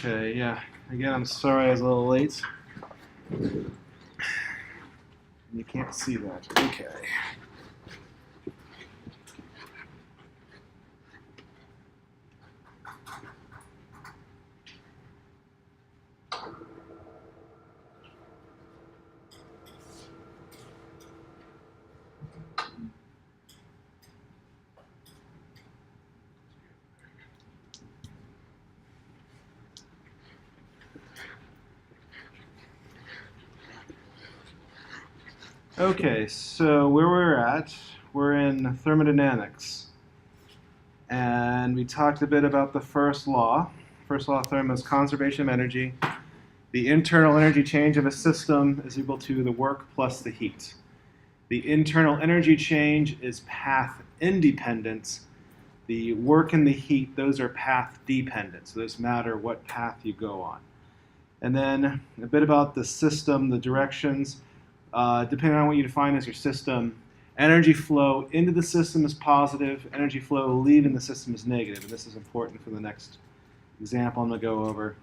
Okay, yeah. Again, I'm sorry I was a little late. You can't see that. Okay. Okay, so where we're in thermodynamics. And we talked a bit about the first law. First law of thermodynamics is conservation of energy. The internal energy change of a system is equal to the work plus the heat. The internal energy change is path independent. The work and the heat, those are path dependent. So those matter what path you go on. And then a bit about the system, the directions. Depending on what you define as your system, energy flow into the system is positive, energy flow leaving the system is negative. And this is important for the next example I'm going to go over.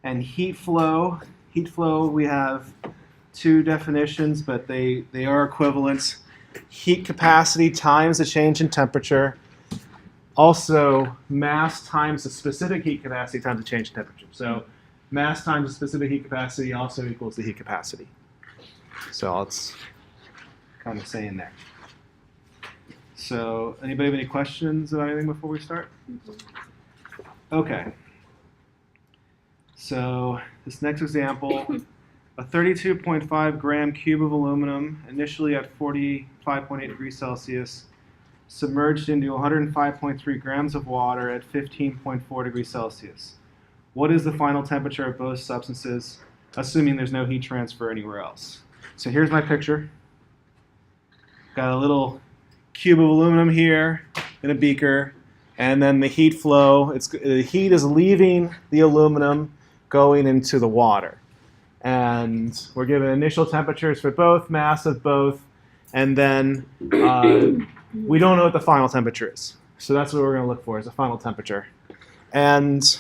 And heat flow, we have two definitions, but they are equivalent. Heat capacity times the change in temperature. Also, mass times the specific heat capacity times the change in temperature. So mass times the specific heat capacity also equals the heat capacity. So it's kind of saying there. So anybody have any questions about anything before we start? Okay. So this next example, a 32.5 gram cube of aluminum, initially at 45.8 degrees Celsius, submerged into 105.3 grams of water at 15.4 degrees Celsius. What is the final temperature of both substances, assuming there's no heat transfer anywhere else? So here's my picture. Got a little cube of aluminum here in a beaker, and then the heat flow. The heat is leaving the aluminum, going into the water. And we're given initial temperatures for both, mass of both, and then we don't know what the final temperature is. So that's what we're going to look for, is the final temperature. And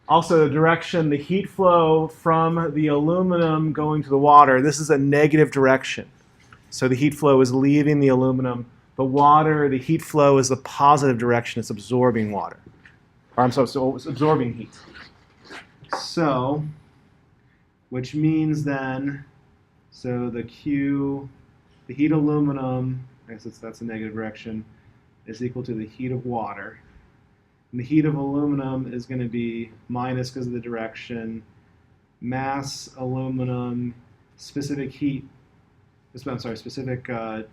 also the direction, the heat flow from the aluminum going to the water, this is a negative direction. So the heat flow is leaving the aluminum. The water, the heat flow is the positive direction. It's absorbing water. Or I'm sorry, so it's absorbing heat. So, which means then, so the heat aluminum, I guess that's a negative direction, is equal to the heat of water. And the heat of aluminum is going to be minus because of the direction. Mass aluminum, specific heat, specific heat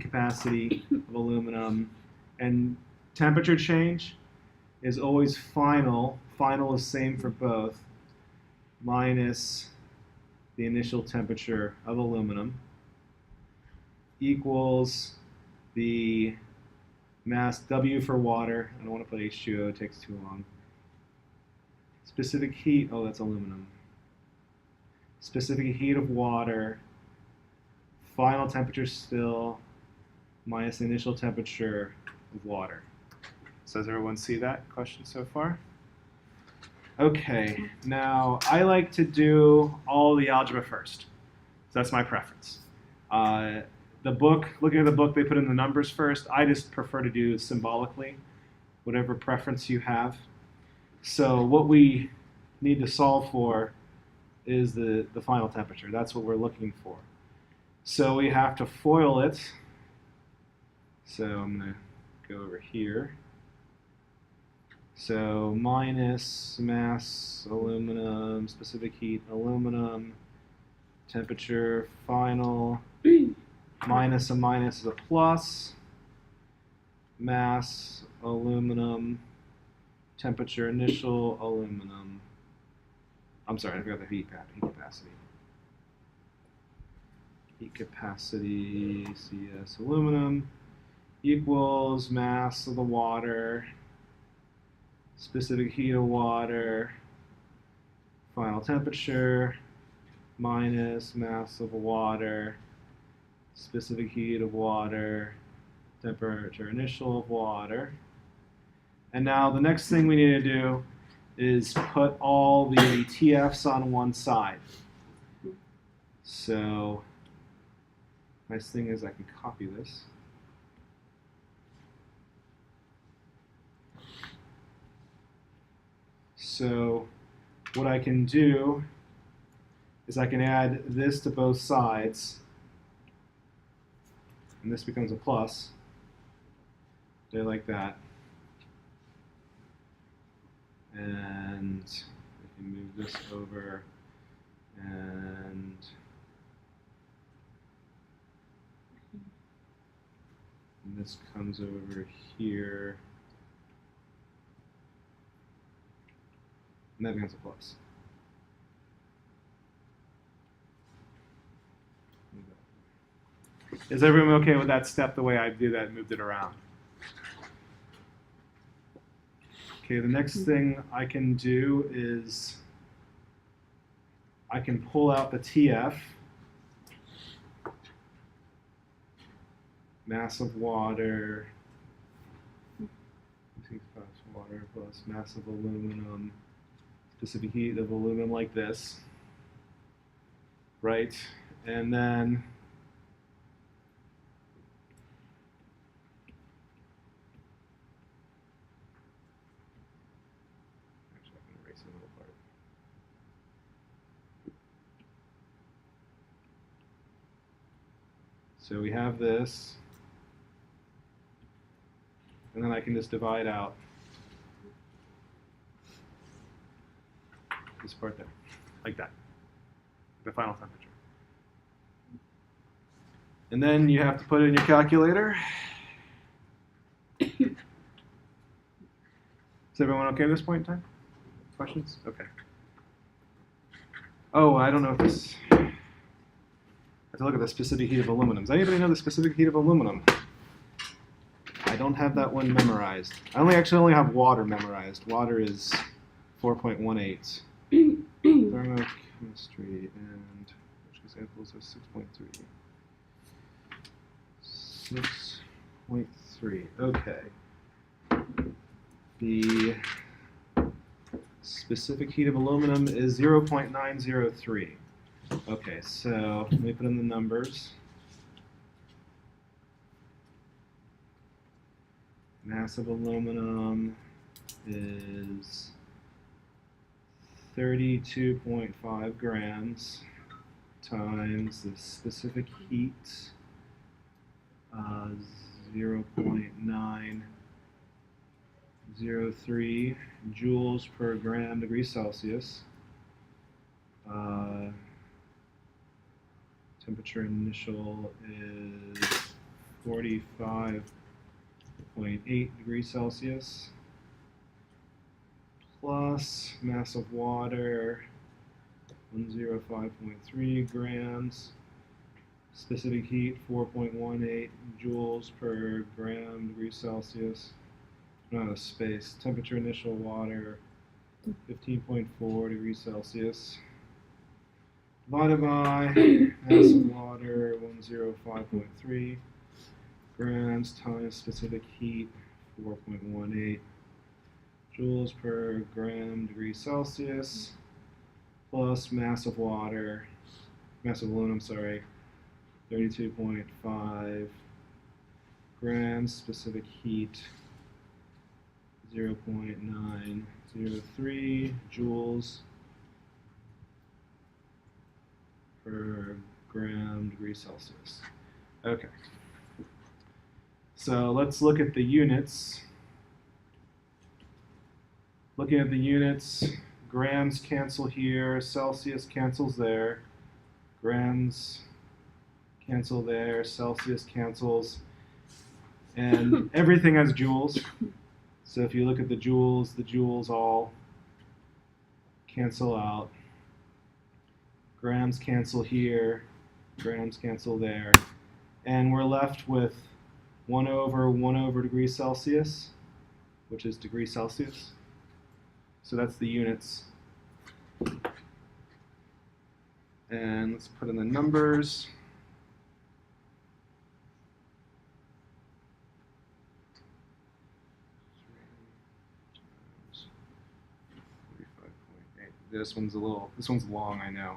capacity of aluminum. And temperature change is always final. Final is same for both, minus the initial temperature of aluminum equals the mass W for water. I don't want to put H2O, it takes too long. Specific heat, oh, that's aluminum. Specific heat of water, final temperature still, minus the initial temperature of water. So does everyone see that question so far? Okay, now I like to do all the algebra first. So that's my preference. The book, looking at the book, they put in the numbers first. I just prefer to do symbolically, whatever preference you have. So what we need to solve for is the final temperature. That's what we're looking for. So we have to FOIL it. So I'm going to go over here. So minus mass aluminum, specific heat aluminum, temperature final, minus a minus is a plus, mass aluminum, temperature initial aluminum. I'm sorry, I forgot the heat capacity. Heat capacity, CS aluminum, equals mass of the water, specific heat of water, final temperature, minus mass of water, specific heat of water, temperature initial of water. And now the next thing we need to do is put all the TFs on one side. So, nice thing is I can copy this. So, what I can do is I can add this to both sides, and this becomes a plus. There, like that. And I can move this over, and this comes over here, and that becomes a plus. Is everyone okay with that step, the way I do that, moved it around? Okay, the next thing I can do is I can pull out the TF, mass of water, water plus mass of aluminum, specific heat of aluminum, like this, right? And then so we have this, and then I can just divide out this part there, like that, the final temperature. And then you have to put it in your calculator. Is everyone okay at this point in time? Questions? Okay. Oh, I don't know if this... I have to look at the specific heat of aluminum. Does anybody know the specific heat of aluminum? I don't have that one memorized. I actually only have water memorized. Water is 4.18. Thermochemistry, and which examples are 6.3. 6.3. Okay. The specific heat of aluminum is 0.903. Okay, so let me put in the numbers. Mass of aluminum is 32.5 grams times the specific heat, 0.903 joules per gram degree Celsius. Temperature initial is 45.8 degrees Celsius, plus mass of water 105.3 grams, specific heat 4.18 joules per gram degree Celsius, not a space, temperature initial water 15.4 degrees Celsius, divided by mass of water 105.3 grams times specific heat 4.18 joules per gram degree Celsius, plus mass of water, mass of aluminum, sorry, 32.5 grams, specific heat 0.903 joules per gram degree Celsius. Okay. So let's look at the units. Looking at the units, grams cancel here, Celsius cancels there, grams cancel there, Celsius cancels, and everything has joules. So if you look at the joules all cancel out. Grams cancel here, grams cancel there, and we're left with 1 over degrees Celsius, which is degrees Celsius. So that's the units. And let's put in the numbers. This one's long, I know.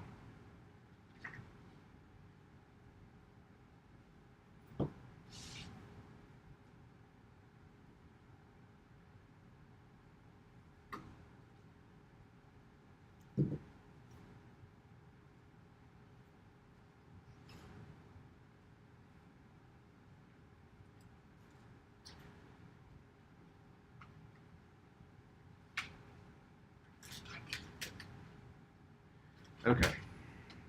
Okay,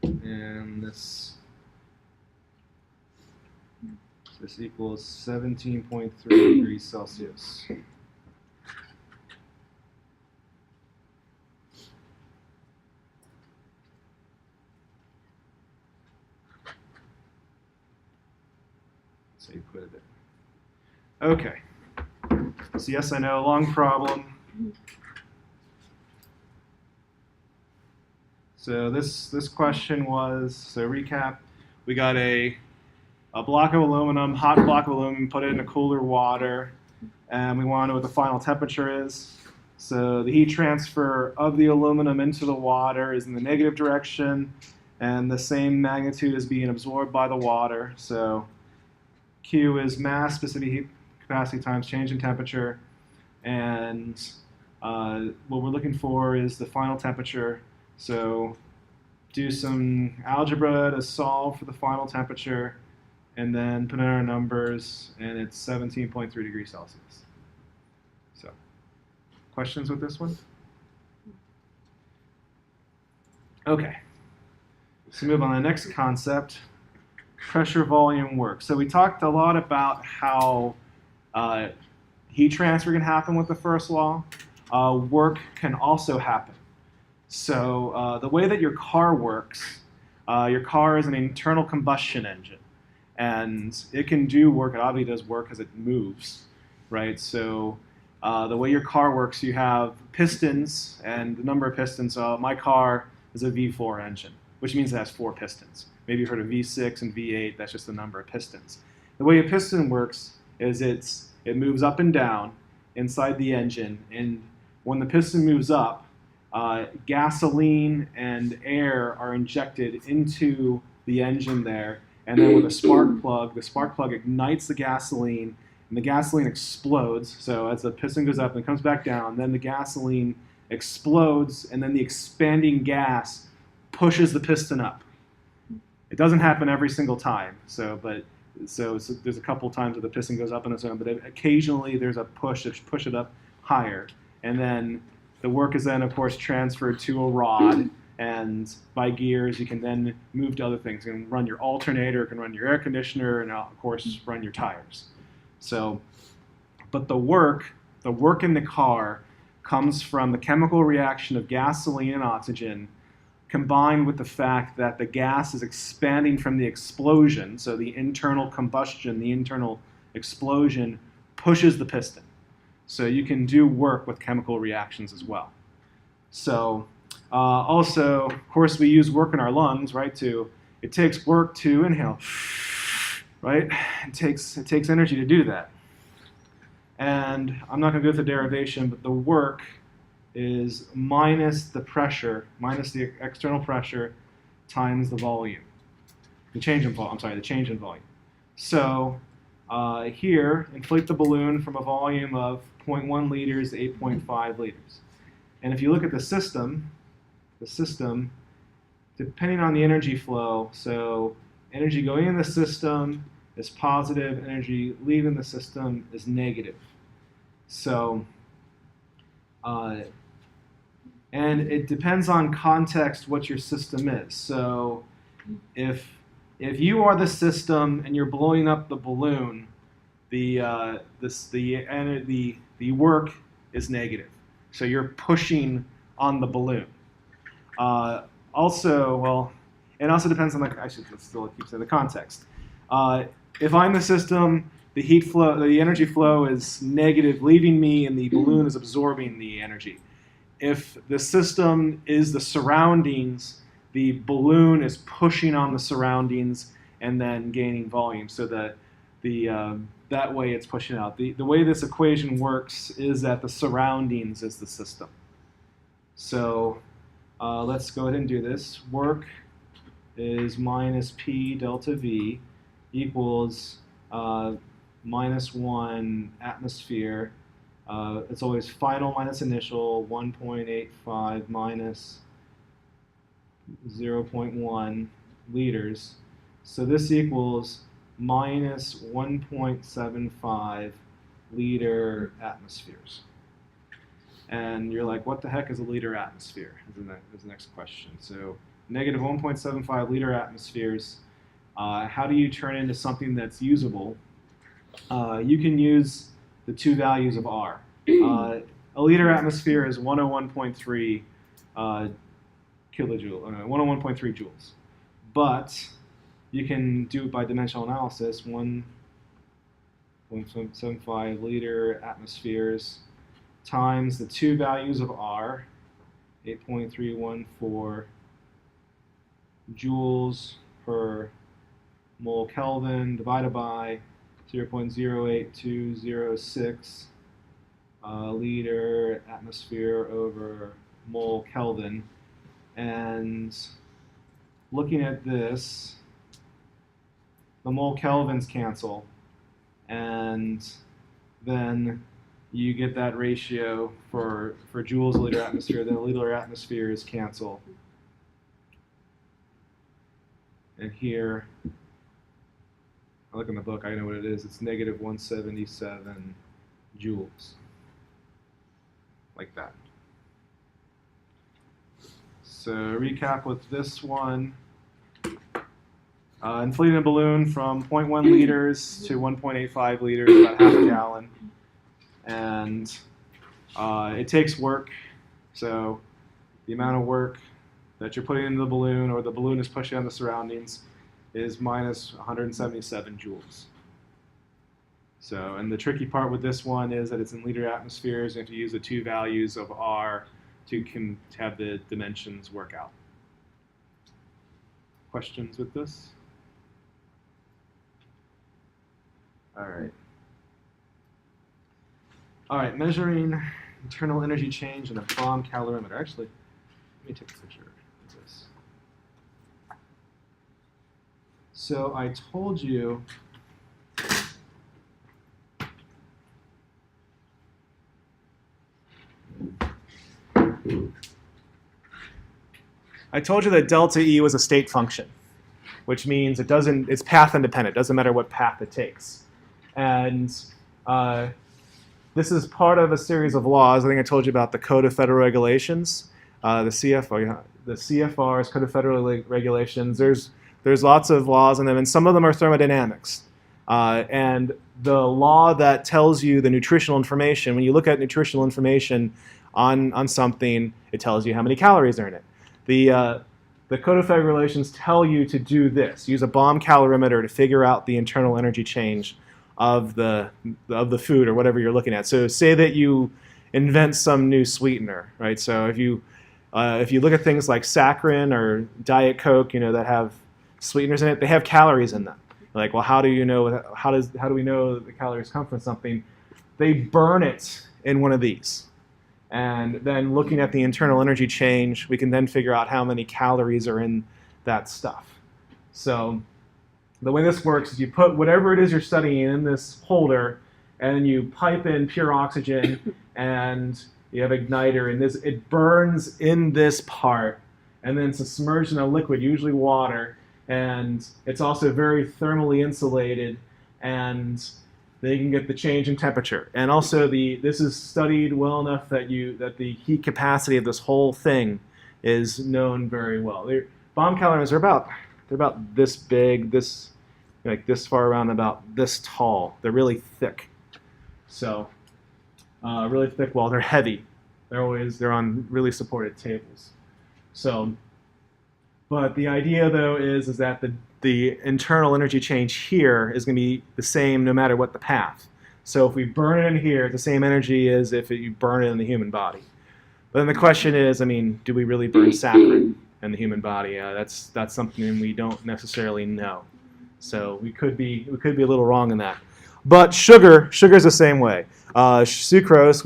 and this equals 17.3 degrees Celsius. So you put it in. Okay, so yes, I know, long problem. So this question was, so recap, we got a block of aluminum, hot block of aluminum, put it in a cooler water, and we want to know what the final temperature is. So the heat transfer of the aluminum into the water is in the negative direction, and the same magnitude is being absorbed by the water. So Q is mass, specific heat capacity times change in temperature, and what we're looking for is the final temperature. So do some algebra to solve for the final temperature, and then put in our numbers, and it's 17.3 degrees Celsius. So, questions with this one? Okay, so move on to the next concept, pressure volume work. So we talked a lot about how heat transfer can happen with the first law. Work can also happen. So the way that your car works, your car is an internal combustion engine. And it can do work, it obviously does work as it moves, right? So the way your car works, you have pistons, and the number of pistons. My car is a V4 engine, which means it has 4 pistons. Maybe you've heard of V6 and V8, that's just the number of pistons. The way a piston works is it moves up and down inside the engine, and when the piston moves up, gasoline and air are injected into the engine there, and then with a spark plug, the spark plug ignites the gasoline, and the gasoline explodes. So as the piston goes up and comes back down, then the gasoline explodes, and then the expanding gas pushes the piston up. It doesn't happen every single time, so there's a couple times where the piston goes up on its own, but occasionally there's a push to push it up higher, and then the work is then, of course, transferred to a rod, and by gears you can then move to other things. You can run your alternator, you can run your air conditioner, and of course run your tires. So, but the work in the car comes from the chemical reaction of gasoline and oxygen, combined with the fact that the gas is expanding from the explosion, so the internal combustion, the internal explosion pushes the piston. So you can do work with chemical reactions as well. So also, of course, we use work in our lungs, right? It takes work to inhale, right? It takes energy to do that. And I'm not going to go through the derivation, but the work is minus the pressure, minus the external pressure, times the volume. The change in volume. So here, inflate the balloon from a volume of 0.1 liters to 8.5 liters. And if you look at the system, depending on the energy flow, so energy going in the system is positive, energy leaving the system is negative. So, and it depends on context what your system is. So if you are the system and you're blowing up the balloon, the work is negative. So you're pushing on the balloon. Also, it also depends on the context. If I'm the system, the energy flow is negative, leaving me, and the balloon is absorbing the energy. If the system is the surroundings, the balloon is pushing on the surroundings and then gaining volume. So that that way it's pushing out. The way this equation works is that the surroundings is the system. So Let's go ahead and do this. Work is minus P delta V equals minus 1 atmosphere. It's always final minus initial, 1.85 minus 0.1 liters. So this equals minus 1.75 liter atmospheres. And you're like, what the heck is a liter atmosphere? Is the next question. So negative 1.75 liter atmospheres. How do you turn it into something that's usable? You can use the two values of R. A liter atmosphere is 101.3 kilojoule, 101.3 joules. But you can do it by dimensional analysis. 1.75 liter atmospheres times the two values of R, 8.314 joules per mole Kelvin divided by 0.08206 liter atmosphere over mole Kelvin. And looking at this, the mole Kelvins cancel, and then you get that ratio for joules a liter atmosphere. The liter atmospheres cancel. And here, I look in the book, I know what it is. It's negative 177 joules. Like that. So recap with this one. Inflating a balloon from 0.1 liters to 1.85 liters, about half a gallon. And it takes work. So the amount of work that you're putting into the balloon, or the balloon is pushing on the surroundings, is minus 177 joules. So, and the tricky part with this one is that it's in liter atmospheres. You have to use the two values of R to have the dimensions work out. Questions with this? All right. All right, measuring internal energy change in a bomb calorimeter. Actually, let me take a picture of this. So I told you that delta E was a state function, which means it's path independent. It doesn't matter what path it takes. And this is part of a series of laws. I think I told you about the Code of Federal Regulations, the CFR's Code of Federal Regulations. There's lots of laws in them, and some of them are thermodynamics. And the law that tells you the nutritional information, when you look at nutritional information on something, it tells you how many calories are in it. The Code of Federal Regulations tell you to do this. Use a bomb calorimeter to figure out the internal energy change of the food or whatever you're looking at. So say that you invent some new sweetener, right? So if you look at things like saccharin or Diet Coke, that have sweeteners in it, they have calories in them. Like, well, how do we know the calories come from something? They burn it in one of these. And then looking at the internal energy change, we can then figure out how many calories are in that stuff. So the way this works is you put whatever it is you're studying in this holder, and you pipe in pure oxygen, and you have igniter, and it burns in this part, and then it's submerged in a liquid, usually water, and it's also very thermally insulated, and they can get the change in temperature. And also this is studied well enough that the heat capacity of this whole thing is known very well. Bomb calorimeters they're about this big, like this far around, about this tall. They're really thick. So really thick. Well, they're heavy. They're on really supported tables. So, but the idea though is that the internal energy change here is going to be the same no matter what the path. So if we burn it in here, it's the same energy as if you burn it in the human body. But then the question is, do we really burn saccharin in the human body? That's something we don't necessarily know. So we could be a little wrong in that. But sugar's the same way. Sucrose,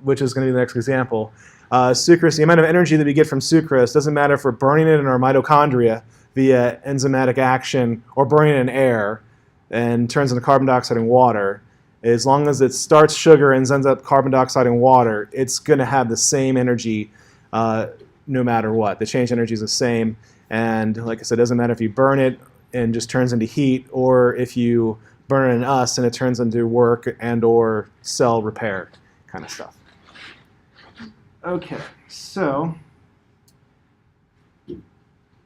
which is going to be the next example, sucrose, the amount of energy that we get from sucrose doesn't matter if we're burning it in our mitochondria via enzymatic action or burning it in air and turns into carbon dioxide and water. As long as it starts sugar and ends up carbon dioxide and water, it's going to have the same energy no matter what. The change energy is the same. And like I said, it doesn't matter if you burn it and just turns into heat, or if you burn it in us and it turns into work and or cell repair kind of stuff. Okay, so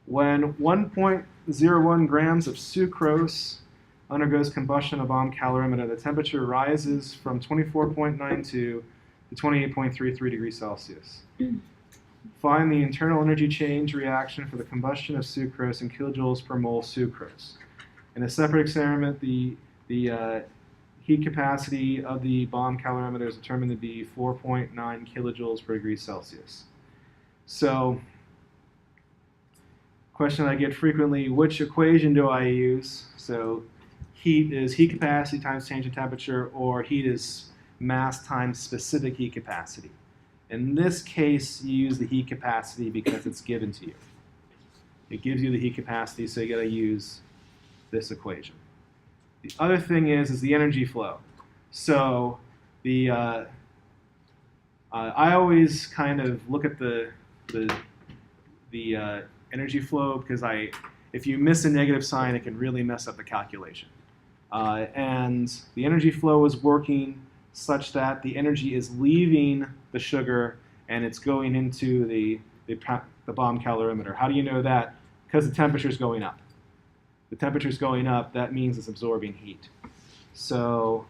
when 1.01 grams of sucrose undergoes combustion of bomb calorimeter, the temperature rises from 24.92 to 28.33 degrees Celsius. Find the internal energy change reaction for the combustion of sucrose in kilojoules per mole sucrose. In a separate experiment, the heat capacity of the bomb calorimeter is determined to be 4.9 kilojoules per degree Celsius. So, question I get frequently, which equation do I use? So, heat is heat capacity times change in temperature, or heat is mass times specific heat capacity. In this case, you use the heat capacity because it's given to you. It gives you the heat capacity, so you got to use this equation. The other thing is the energy flow. So I always kind of look at the energy flow because if you miss a negative sign, it can really mess up the calculation. And the energy flow is working such that the energy is leaving the sugar and it's going into the bomb calorimeter. How do you know that? Because the temperature is going up. The temperature is going up, that means it's absorbing heat. So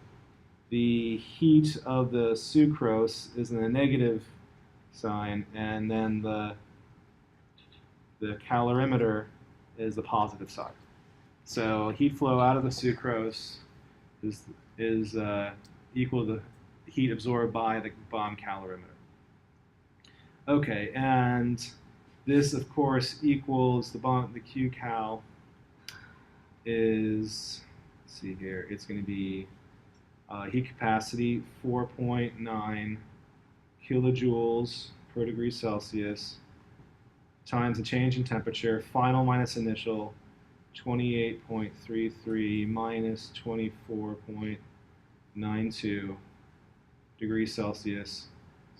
the heat of the sucrose is in a negative sign, and then the calorimeter is the positive side. So heat flow out of the sucrose is equal to the heat absorbed by the bomb calorimeter. Okay, and this, of course, equals the Q-cal is, let's see here, it's going to be heat capacity 4.9 kilojoules per degree Celsius times the change in temperature, final minus initial, 28.33 minus 24.92 degrees Celsius.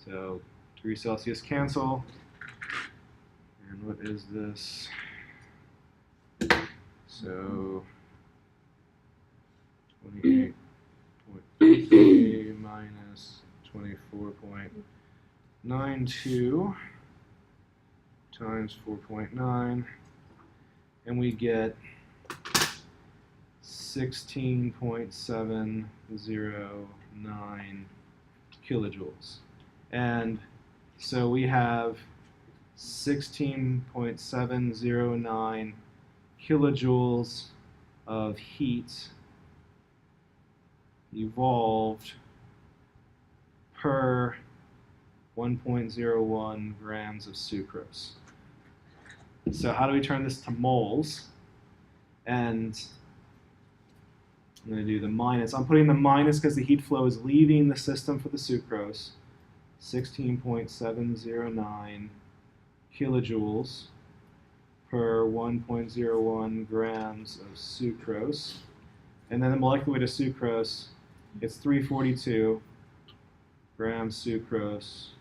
So degrees Celsius cancel. And what is this? So 28.33 minus 24.92 times 4.9, and we get 16.709 kilojoules. And so we have 16.709 kilojoules of heat evolved per 1.01 grams of sucrose. So how do we turn this to moles? And I'm going to do the minus. I'm putting the minus because the heat flow is leaving the system for the sucrose. 16.709 kilojoules per 1.01 grams of sucrose. And then the molecular weight of sucrose, it's 342 grams sucrose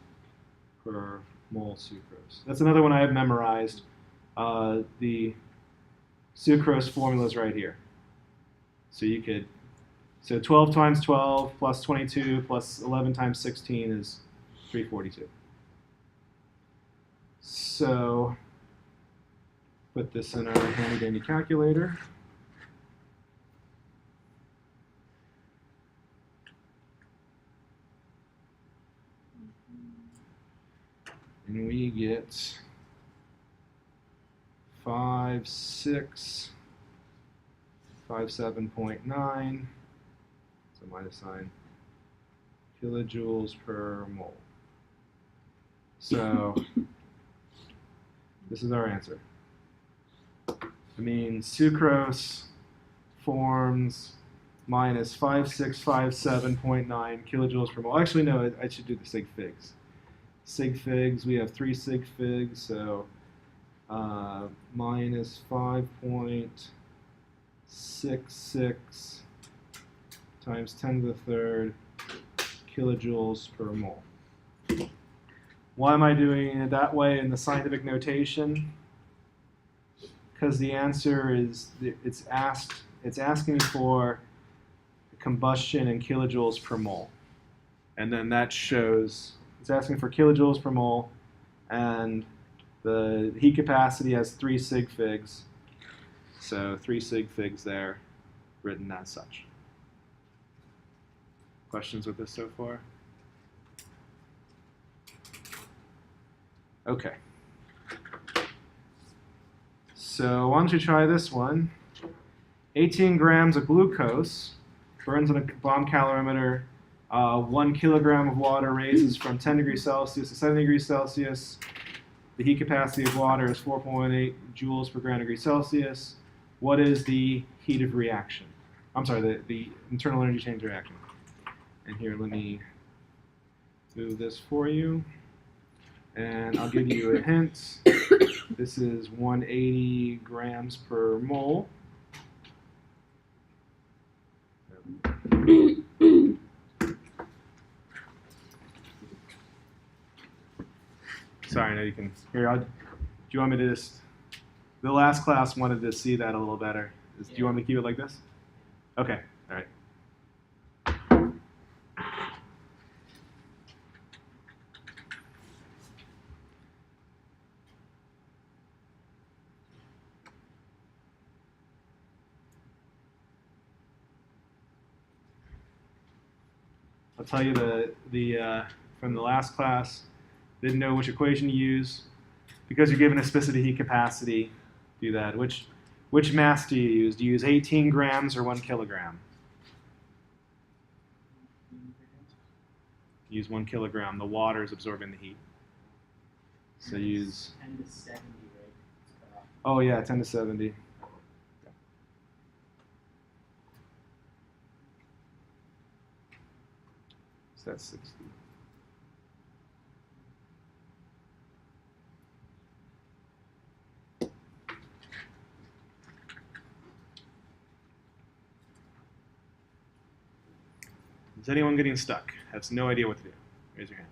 per mole sucrose. That's another one I have memorized. The sucrose formula is right here. So you could, so 12 times 12 plus 22 plus 11 times 16 is 342. So put this in our handy dandy calculator. And we get 57.9, so minus sign, kilojoules per mole. So this is our answer. I mean, sucrose forms minus 5657.9 kilojoules per mole. Actually, no, I should do the sig figs. Sig figs, we have 3 sig figs, so minus 5.66 times 10 to the third kilojoules per mole. Why am I doing it that way in the scientific notation? Because the answer is, it's asking for combustion in kilojoules per mole. And then that shows, it's asking for kilojoules per mole, and the heat capacity has 3 sig figs. So 3 sig figs there, written as such. Questions with this so far? Okay. So why don't you try this one? 18 grams of glucose burns in a bomb calorimeter. 1 kilogram of water raises from 10 degrees Celsius to 7 degrees Celsius. The heat capacity of water is 4.8 joules per gram degree Celsius. What is the heat of reaction? I'm sorry, the internal energy change reaction. And here, let me move this for you. And I'll give you a hint. This is 180 grams per mole. Sorry, I know you can. Here, do you want me to just? The last class wanted to see that a little better. Do you want me to keep it like this? Okay. All right. I'll tell you from the last class, didn't know which equation to use. Because you're given a specific heat capacity, do that. Which mass do you use? Do you use 18 grams or 1 kilogram? Use 1 kilogram. The water is absorbing the heat. So use 10 to 70, right? Oh yeah, 10 to 70. So that's 60. Is anyone getting stuck? Has no idea what to do? Raise your hand.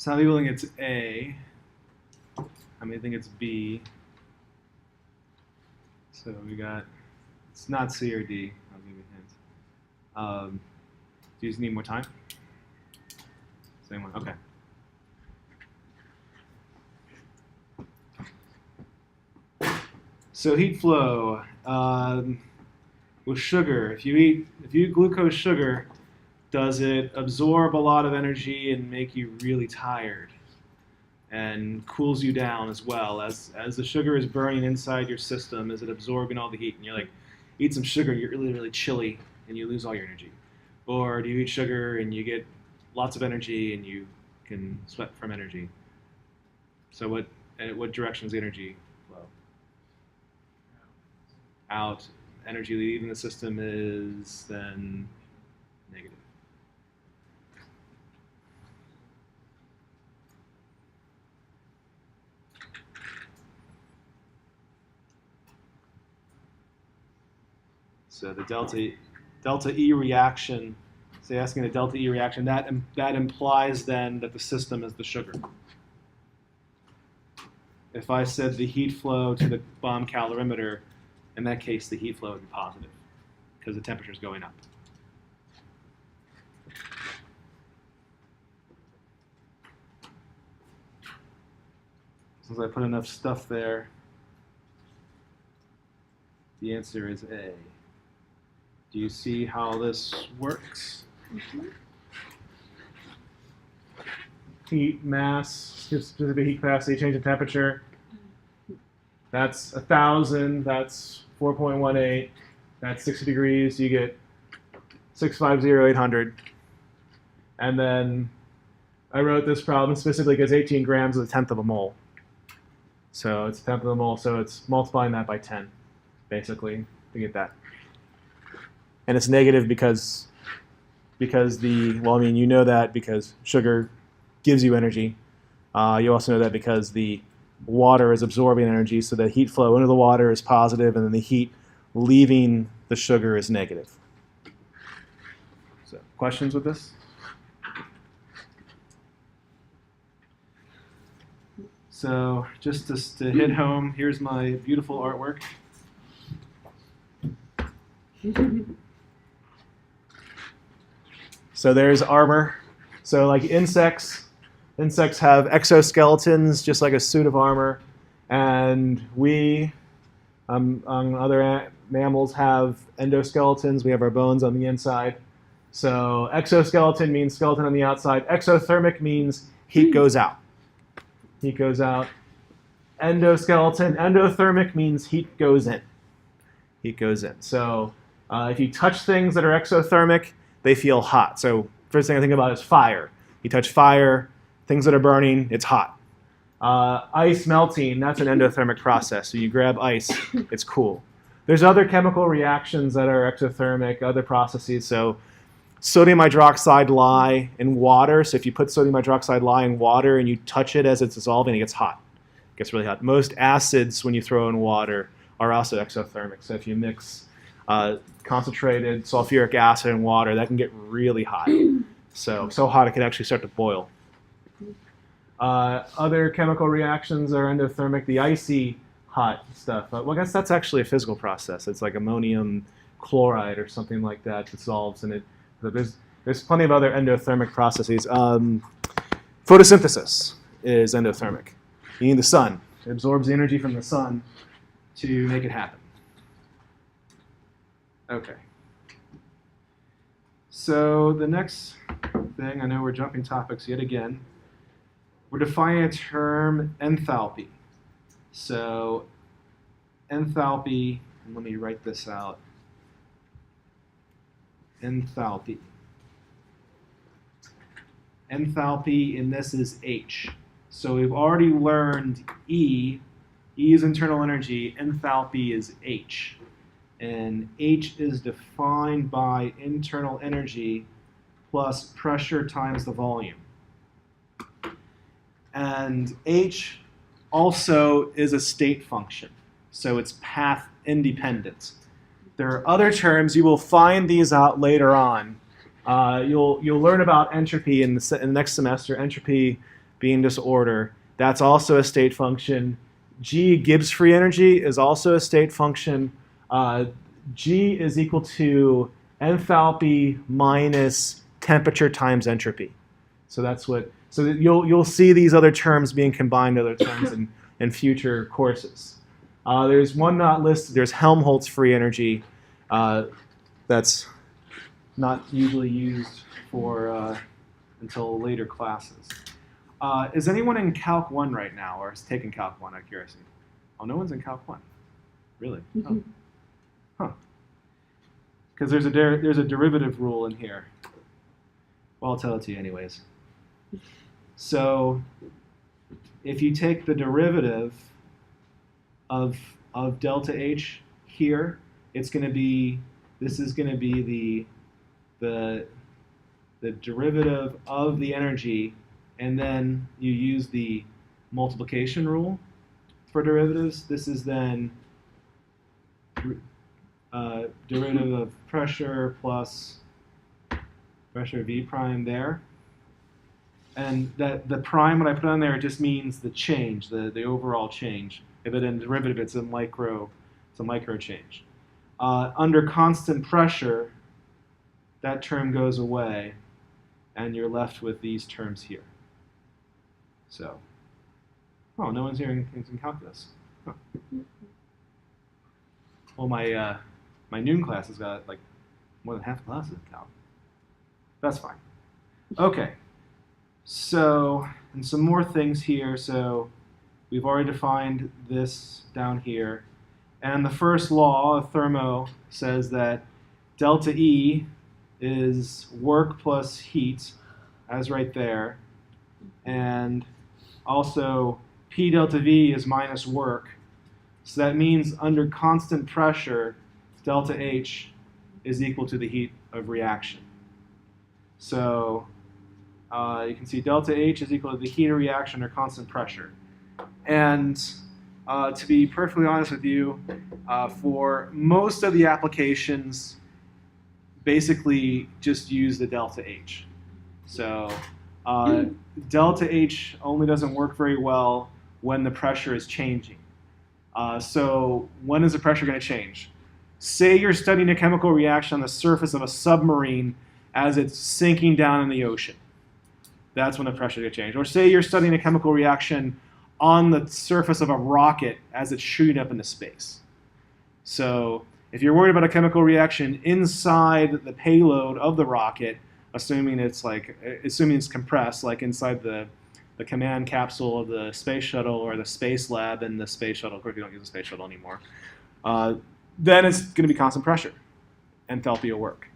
Some people think it's A. How many think it's B? So we got, it's not C or D. I'll give you a hint. Do you just need more time? Same one, okay. So heat flow with sugar. If you eat glucose sugar, does it absorb a lot of energy and make you really tired? And cools you down as well as the sugar is burning inside your system? Is it absorbing all the heat? And you're like, eat some sugar, you're really chilly, and you lose all your energy. Or do you eat sugar and you get lots of energy and you can sweat from energy? So what direction is the energy flow? Out. Energy leaving the system is then negative. So the delta E reaction, so asking a delta E reaction, that implies then that the system is the sugar. If I said the heat flow to the bomb calorimeter, in that case the heat flow would be positive because the temperature is going up. Since I put enough stuff there, the answer is A. Do you see how this works? Mm-hmm. Heat mass, specific heat capacity, change in temperature. That's 1,000, that's 4.18, that's 60 degrees, you get 650,800. And then I wrote this problem specifically because 18 grams is 1/10 of a mole. So it's 1/10 of a mole, so it's multiplying that by 10, basically, to get that. And it's negative because you know that because sugar gives you energy. You also know that because the water is absorbing energy, so the heat flow into the water is positive, and then the heat leaving the sugar is negative. So, questions with this? So, just to hit home, here's my beautiful artwork. So there's armor. So like insects have exoskeletons, just like a suit of armor, and we, other mammals, have endoskeletons. We have our bones on the inside. So exoskeleton means skeleton on the outside. Exothermic means heat goes out. Heat goes out. Endothermic means heat goes in. Heat goes in. So if you touch things that are exothermic, they feel hot. So first thing I think about is fire. You touch fire, things that are burning, it's hot. Ice melting, that's an endothermic process. So you grab ice, it's cool. There's other chemical reactions that are exothermic, other processes. So sodium hydroxide lye in water. So if you put sodium hydroxide lye in water and you touch it as it's dissolving, it gets hot. It gets really hot. Most acids, when you throw in water, are also exothermic. So if you mix concentrated sulfuric acid in water, that can get really hot. So hot it can actually start to boil. Other chemical reactions are endothermic. The icy hot stuff. Well, I guess that's actually a physical process. It's like ammonium chloride or something like that dissolves in it. So there's plenty of other endothermic processes. Photosynthesis is endothermic. You need the sun. It absorbs the energy from the sun to make it happen. Okay. So the next thing, I know we're jumping topics yet again. We're defining a term, enthalpy. So enthalpy, and let me write this out. Enthalpy. Enthalpy in this is H. So we've already learned E. E is internal energy. Enthalpy is H. And H is defined by internal energy plus pressure times the volume. And H also is a state function, so it's path independent. There are other terms, you will find these out later on. You'll learn about entropy in the next semester. Entropy being disorder, that's also a state function. G, Gibbs free energy, is also a state function. G is equal to enthalpy minus temperature times entropy. So that's what. So you'll see these other terms being combined to other terms in future courses. There's one not listed. There's Helmholtz free energy. That's not usually used for until later classes. Is anyone in Calc 1 right now, or is taking Calc 1 out of curiosity? Oh, no one's in Calc 1. Really? Oh. Huh. Because there's a derivative rule in here. Well, I'll tell it to you anyways. So if you take the derivative of delta H here, it's going to be, this is going to be the derivative of the energy, and then you use the multiplication rule for derivatives. This is then derivative of pressure plus pressure V prime there. And the prime, what I put on there, it just means the change, the overall change. If it's in derivative, it's a micro change. Under constant pressure, that term goes away, and you're left with these terms here. So, oh, no one's here in calculus. Huh. Well, my noon class has got like more than half the classes in calc. That's fine. Okay. So, and some more things here. So, we've already defined this down here. And the first law of thermo says that delta E is work plus heat, as right there. And also, P delta V is minus work. So that means under constant pressure, delta H is equal to the heat of reaction. So, you can see delta H is equal to the heat of reaction under constant pressure. And to be perfectly honest with you, for most of the applications, basically just use the delta H. So delta H only doesn't work very well when the pressure is changing. So when is the pressure going to change? Say you're studying a chemical reaction on the surface of a submarine as it's sinking down in the ocean. That's when the pressure is going to change. Or say you're studying a chemical reaction on the surface of a rocket as it's shooting up into space. So if you're worried about a chemical reaction inside the payload of the rocket, assuming it's compressed, like inside the command capsule of the space shuttle or the space lab in the space shuttle, of course we don't use the space shuttle anymore, then it's going to be constant pressure. Enthalpy will work.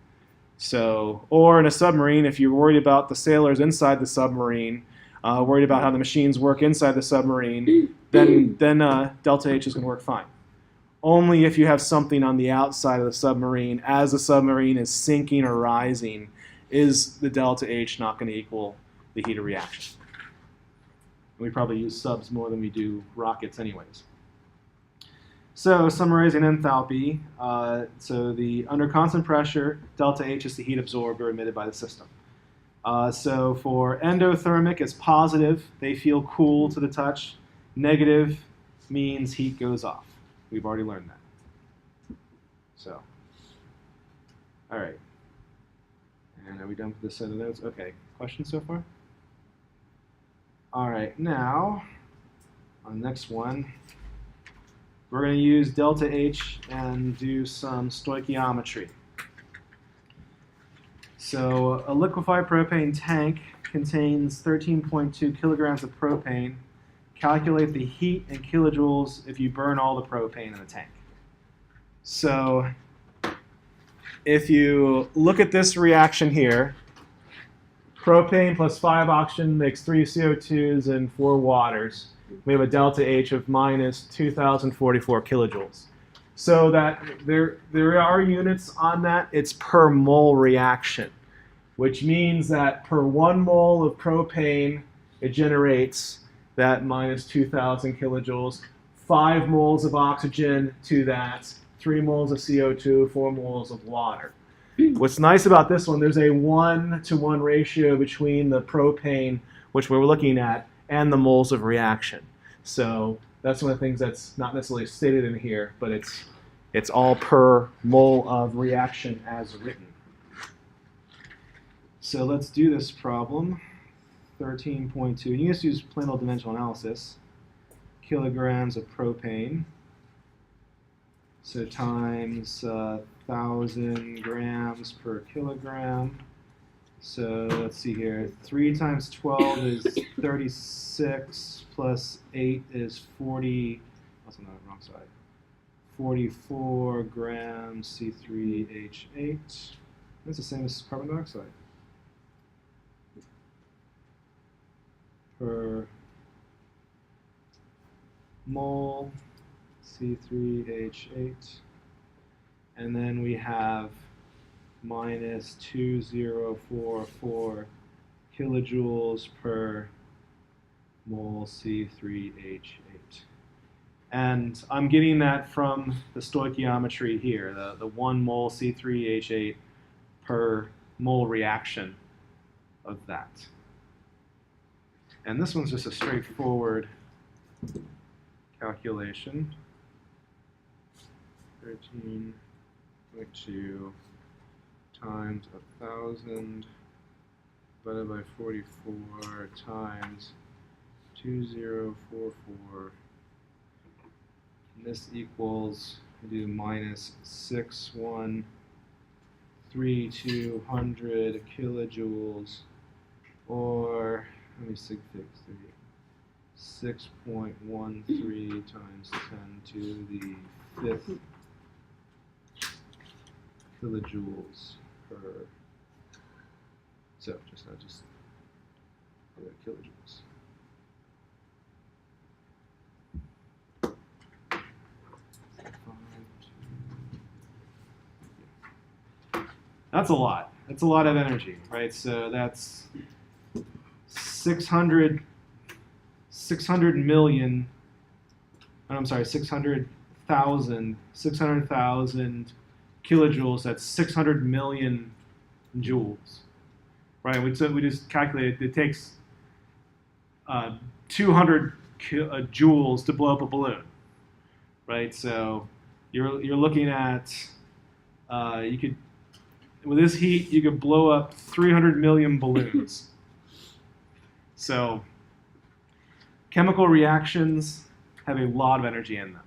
So, or in a submarine, if you're worried about the sailors inside the submarine, worried about how the machines work inside the submarine, then delta H is going to work fine. Only if you have something on the outside of the submarine as the submarine is sinking or rising is the delta H not going to equal the heat of reaction. We probably use subs more than we do rockets anyways. So summarizing enthalpy, so under constant pressure, delta H is the heat absorbed or emitted by the system. So for endothermic, it's positive. They feel cool to the touch. Negative means heat goes off. We've already learned that. So, all right. And are we done with this set of notes? Okay. Questions so far? All right. Now, on the next one, we're going to use delta H and do some stoichiometry. So a liquefied propane tank contains 13.2 kilograms of propane. Calculate the heat in kilojoules if you burn all the propane in the tank. So if you look at this reaction here, propane plus 5 oxygen makes 3 CO2s and 4 waters. We have a delta H of minus 2,044 kilojoules. So that there are units on that. It's per mole reaction, which means that per 1 mole of propane, it generates that minus 2,000 kilojoules. 5 moles of oxygen to that, 3 moles of CO2, 4 moles of water. What's nice about this one, there's a 1-to-1 ratio between the propane which we're looking at, and the moles of reaction. So that's one of the things that's not necessarily stated in here, but it's all per mole of reaction as written. So let's do this problem. 13.2. You can just use plain old dimensional analysis. Kilograms of propane. So times 1,000 grams per kilogram. So let's see here. 3 times 12 is 36, plus 8 is 40. That's on the wrong side. 44 grams C3H8. That's the same as carbon dioxide. Per mole C3H8, and then we have minus 2044 kilojoules per mole C3H8. And I'm getting that from the stoichiometry here, the 1 mole C3H8 per mole reaction of that. And this one's just a straightforward calculation. 13.2 times 1,000 divided by 44 times 2044. And this equals, we do minus 613200 kilojoules, or let me sig fix 6.13 times 10 to the 5th kilojoules per. So just kilojoules. That's a lot. That's a lot of energy, right? So that's 600 million, I'm sorry, 600,000 kilojoules, that's 600 million joules, right? We just calculated it takes 200 joules to blow up a balloon, right? So you're looking at, you could, with this heat, you could blow up 300 million balloons. So chemical reactions have a lot of energy in them.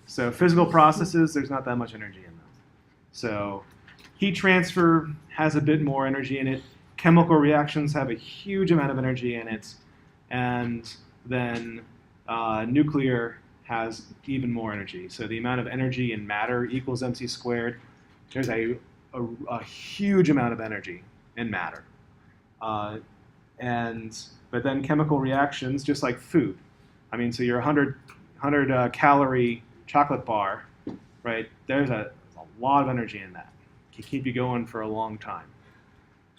So physical processes, there's not that much energy in them. So heat transfer has a bit more energy in it. Chemical reactions have a huge amount of energy in it. And then nuclear has even more energy. So the amount of energy in matter equals mc squared. There's a huge amount of energy in matter. But then chemical reactions, just like food. I mean, so your 100 calorie chocolate bar, right? There's a lot of energy in that. It can keep you going for a long time.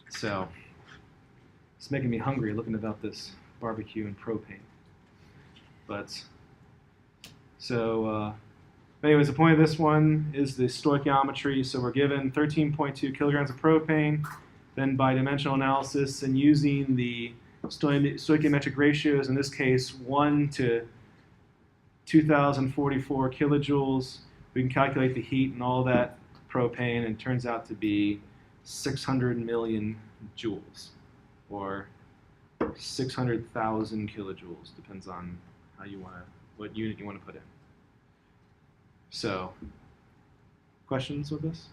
So it's making me hungry looking about this barbecue and propane. But so anyways, the point of this one is the stoichiometry. So we're given 13.2 kilograms of propane. Then by dimensional analysis and using the stoichiometric ratios, in this case 1 to 2,044 kilojoules, we can calculate the heat and all that propane, and it turns out to be 600 million joules, or 600,000 kilojoules, depends on how you want to, what unit you want to put in. So, questions with this?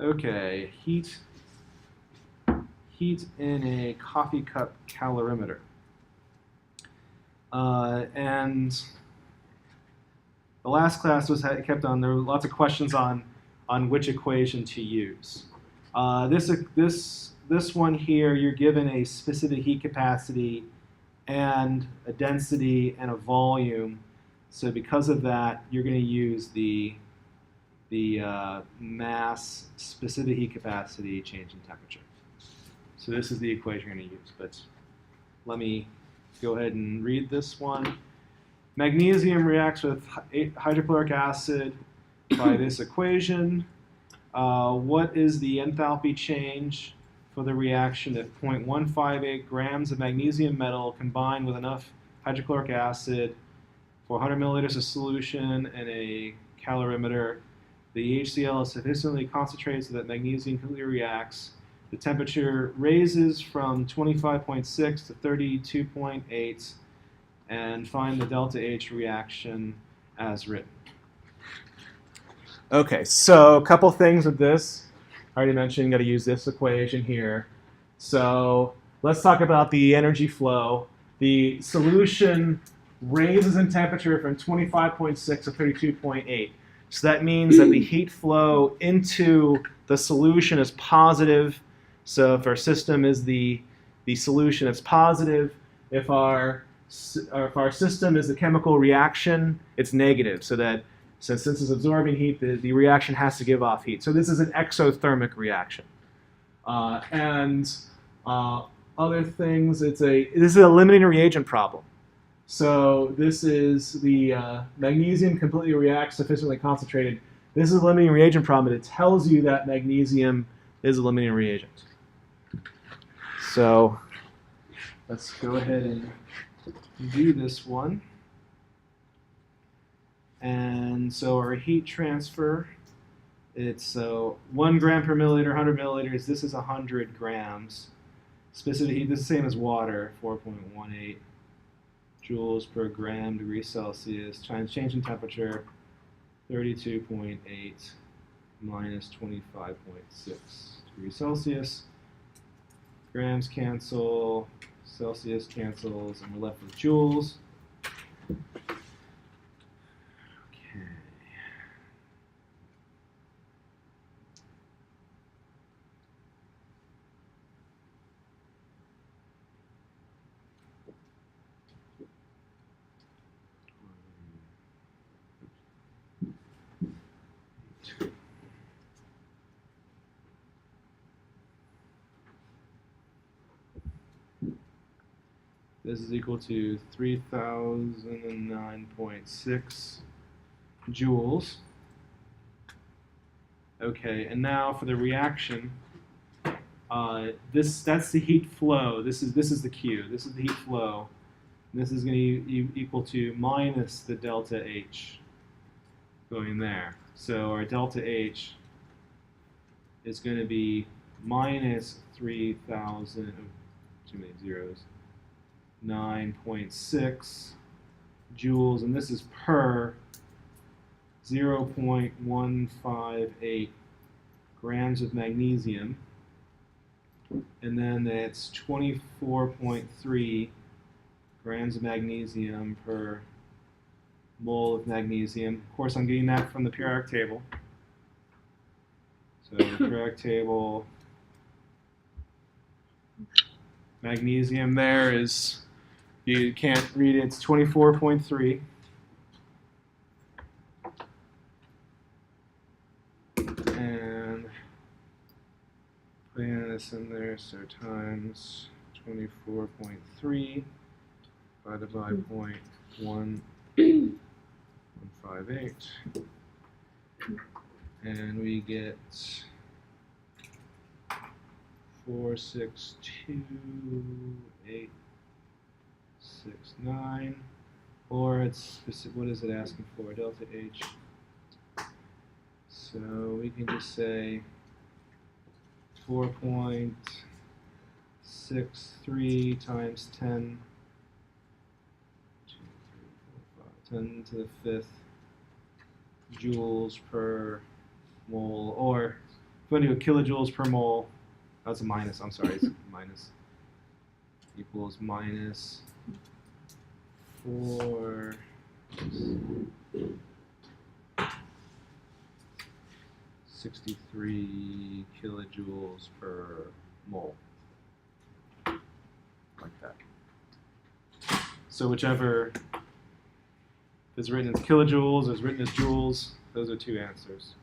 Okay, heat in a coffee cup calorimeter. And the last class kept on, there were lots of questions on which equation to use. This one here, you're given a specific heat capacity and a density and a volume. So because of that, you're going to use the mass, specific heat capacity, change in temperature. So this is the equation you're going to use. But let me go ahead and read this one. Magnesium reacts with hydrochloric acid by this equation. What is the enthalpy change for the reaction if 0.158 grams of magnesium metal combined with enough hydrochloric acid for 100 milliliters of solution in a calorimeter? The HCl is sufficiently concentrated so that magnesium completely reacts. The temperature raises from 25.6 to 32.8, and find the delta H reaction as written. Okay, so a couple things with this. I already mentioned, got to use this equation here. So let's talk about the energy flow. The solution raises in temperature from 25.6 to 32.8. So that means that the heat flow into the solution is positive. So if our system is the solution, it's positive. If our system is a chemical reaction, it's negative. So that since this is absorbing heat, the reaction has to give off heat. So this is an exothermic reaction. Other things, this is a limiting reagent problem. So this is the magnesium completely reacts sufficiently concentrated. This is a limiting reagent problem. It tells you that magnesium is a limiting reagent. So let's go ahead and do this one. And so our heat transfer, it's 1 gram per milliliter, 100 milliliters. This is 100 grams. Specific heat, this is the same as water, 4.18 joules per gram degree Celsius, times change in temperature, 32.8 minus 25.6 degrees Celsius. Grams cancel, Celsius cancels, and we're left with joules. Okay. This is equal to 3009.6 joules. Okay, and now for the reaction, that's the heat flow. This is the Q. This is the heat flow. This is going to equal to minus the delta H going there. So our delta H is going to be minus 3,000. Too many zeros. 9.6 joules, and this is per 0.158 grams of magnesium, and then it's 24.3 grams of magnesium per mole of magnesium. Of course, I'm getting that from the periodic table. So the periodic table, magnesium there is, you can't read it, it's 24.3. And putting this in there, so times 24.3 divided by 0.1158. And we get 462.869, or it's, what is it asking for? Delta H. So we can just say 4.63 times 10 to the 5th joules per mole, or if we want to do kilojoules per mole, that's a minus, I'm sorry, it's minus, equals minus 463 kilojoules per mole, like that. So whichever is written as kilojoules is written as joules, those are two answers.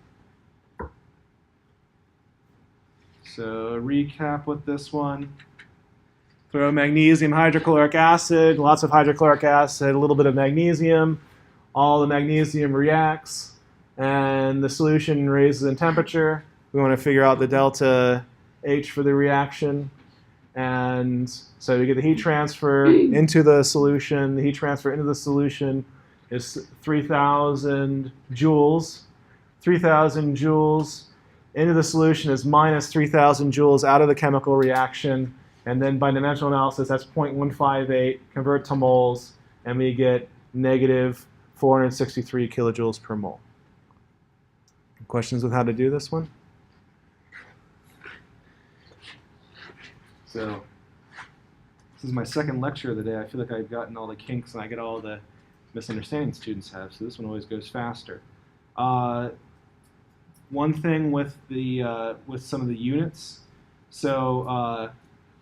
So recap with this one. Throw magnesium hydrochloric acid, lots of hydrochloric acid, a little bit of magnesium. All the magnesium reacts, and the solution raises in temperature. We want to figure out the delta H for the reaction. And so we get the heat transfer into the solution. The heat transfer into the solution is 3,000 joules. 3,000 joules into the solution is minus 3,000 joules out of the chemical reaction. And then by dimensional analysis, that's 0.158, convert to moles, and we get negative 463 kilojoules per mole. Questions with how to do this one? So this is my second lecture of the day. I feel like I've gotten all the kinks and I get all the misunderstandings students have, so this one always goes faster. One thing with some of the units, so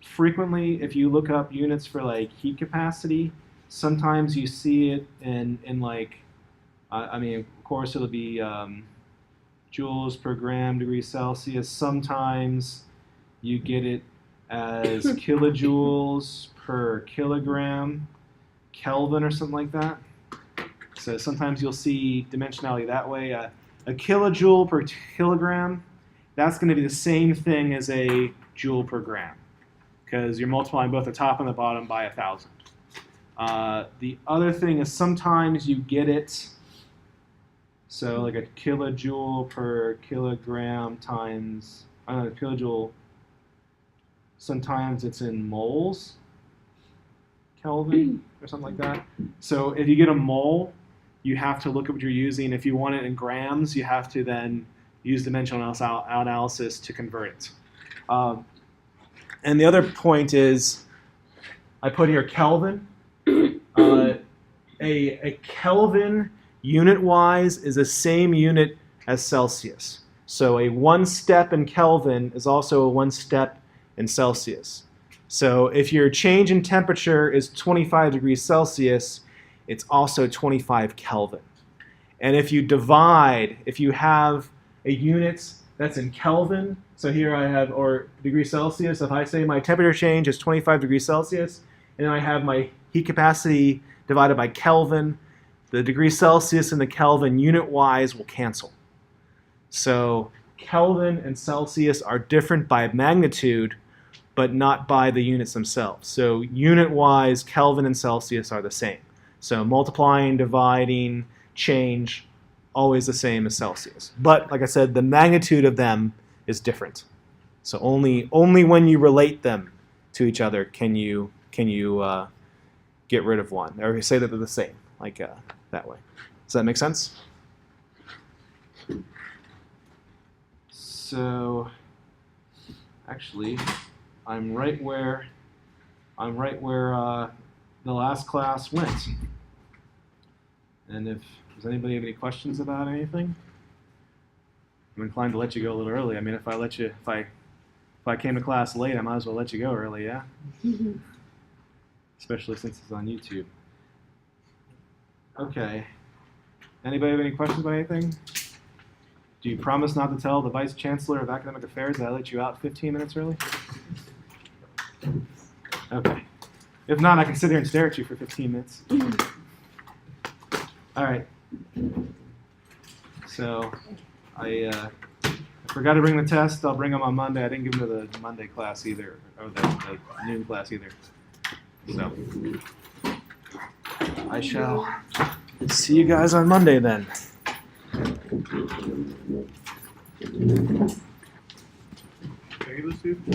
frequently if you look up units for like heat capacity, sometimes you see it in like, I mean, of course it'll be joules per gram degrees Celsius. Sometimes you get it as kilojoules per kilogram Kelvin or something like that. So sometimes you'll see dimensionality that way. A kilojoule per kilogram, that's going to be the same thing as a joule per gram, because you're multiplying both the top and the bottom by 1,000. The other thing is sometimes you get it, so like a kilojoule per kilogram times, I don't know, kilojoule, sometimes it's in moles, Kelvin, or something like that. So if you get a mole, you have to look at what you're using. If you want it in grams, you have to then use dimensional analysis to convert it. And the other point is, I put here Kelvin. A Kelvin unit-wise is the same unit as Celsius. So a 1 step in Kelvin is also a 1 step in Celsius. So if your change in temperature is 25 degrees Celsius, it's also 25 Kelvin. And if you divide, if you have a unit that's in Kelvin, so here I have, or degrees Celsius, if I say my temperature change is 25 degrees Celsius, and then I have my heat capacity divided by Kelvin, the degrees Celsius and the Kelvin unit-wise will cancel. So Kelvin and Celsius are different by magnitude, but not by the units themselves. So unit-wise, Kelvin and Celsius are the same. So multiplying, dividing, change, always the same as Celsius. But like I said, the magnitude of them is different. So only when you relate them to each other can you get rid of one, or say that they're the same, like that way. Does that make sense? So actually, I'm right where the last class went. And if does anybody have any questions about anything? I'm inclined to let you go a little early. I mean, if I came to class late, I might as well let you go early, yeah? Especially since it's on YouTube. Okay. Anybody have any questions about anything? Do you promise not to tell the Vice Chancellor of Academic Affairs that I let you out 15 minutes early? Okay. If not, I can sit here and stare at you for 15 minutes. All right. So I forgot to bring the test. I'll bring them on Monday. I didn't give them to the Monday class either, or the noon class either. So I shall see you guys on Monday then.